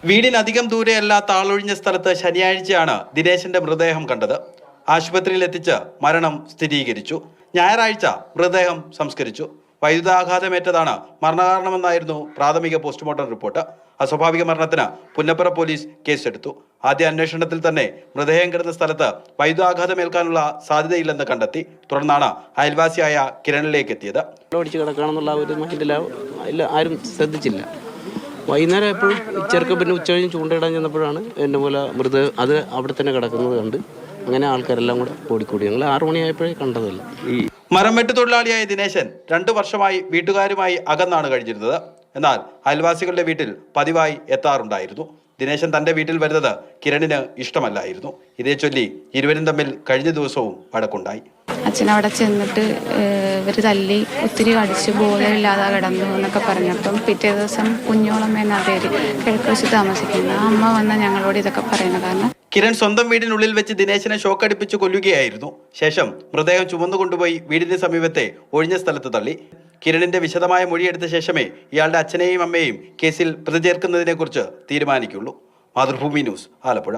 വീടിനധികം ദൂരെയല്ലാത്ത ആളൊഴിഞ്ഞ സ്ഥലത്ത് ശനിയാഴ്ചയാണ് ദിനേശന്റെ മൃതദേഹം കണ്ടത്. ആശുപത്രിയിൽ എത്തിച്ച് മരണം സ്ഥിരീകരിച്ചു. ഞായറാഴ്ച മൃതദേഹം സംസ്കരിച്ചു. വൈദ്യുതാഘാതമേറ്റതാണ് മരണകാരണമെന്നായിരുന്നു പ്രാഥമിക പോസ്റ്റ്മോർട്ടം റിപ്പോർട്ട്. അസ്വാഭാവിക മരണത്തിന് പുന്നപ്പുറ പോലീസ് കേസെടുത്തു. ആദ്യ അന്വേഷണത്തിൽ തന്നെ മൃതദേഹം കിടന്ന സ്ഥലത്ത് വൈദ്യുതാഘാതമേൽക്കാനുള്ള സാധ്യതയില്ലെന്ന് കണ്ടെത്തി. തുടർന്നാണ് അയൽവാസിയായ കിരണിലേക്ക് എത്തിയത്. ഓടിച്ച് കിടക്കണമെന്നുള്ള ഒരു മൈൻഡില്ല, ആരും ശ്രദ്ധിച്ചില്ല. വൈകുന്നേരം എപ്പോഴും ചെറുക്ക പിന്നെ ഉച്ചകഴിഞ്ഞ് ചൂണ്ടയിടാൻ ചെന്നപ്പോഴാണ് എൻ്റെ പോലെ അത് അവിടെ തന്നെ കിടക്കുന്നത് കണ്ട് അങ്ങനെ ആൾക്കാരെല്ലാം കൂടെ ഓടിക്കൂടി. ഞങ്ങൾ 6 മണിയായപ്പോഴേ കണ്ടതല്ല. മരം വെട്ട് തൊഴിലാളിയായ ദിനേശൻ 2 വർഷമായി വീട്ടുകാരുമായി അകന്നാണ് കഴിഞ്ഞിരുന്നത്. എന്നാൽ അയൽവാസികളുടെ വീട്ടിൽ പതിവായി എത്താറുണ്ടായിരുന്നു. ദിനേശൻ തന്റെ വീട്ടിൽ വരുന്നത് കിരണിന് ഇഷ്ടമല്ലായിരുന്നു. ഇതേ ചൊല്ലി ഇരുവരും തമ്മിൽ കഴിഞ്ഞ ദിവസവും വഴക്കുണ്ടായി. അച്ഛനവിടെ ചെന്നിട്ട് ഇവർ തല്ലി ഒത്തിരി അടിച്ച് ബോധമില്ലാതെ കിടന്നു എന്നൊക്കെ പറഞ്ഞപ്പം പിറ്റേ ദിവസം കുഞ്ഞോളമ്മ എന്ന പേര് കിഴക്ക് വശത്ത് താമസിക്കുന്ന അമ്മ വന്ന ഞങ്ങളോട് ഇതൊക്കെ പറയുന്നത്. കാരണം കിരൺ സ്വന്തം വീടിനുള്ളിൽ വെച്ച് ദിനേശനെ ഷോക്കടിപ്പിച്ച് കൊല്ലുകയായിരുന്നു. ശേഷം മൃതദേഹം ചുമന്നുകൊണ്ടുപോയി വീടിന് സമീപത്തെ ഒഴിഞ്ഞ സ്ഥലത്ത് തള്ളി. കിരണിന്റെ വിശദമായ മൊഴിയെടുത്ത ശേഷമേ ഇയാളുടെ അച്ഛനെയും അമ്മയെയും കേസിൽ പ്രതി ചേർക്കുന്നതിനെ കുറിച്ച് തീരുമാനിക്കുള്ളൂ. മാതൃഭൂമി ന്യൂസ്, ആലപ്പുഴ.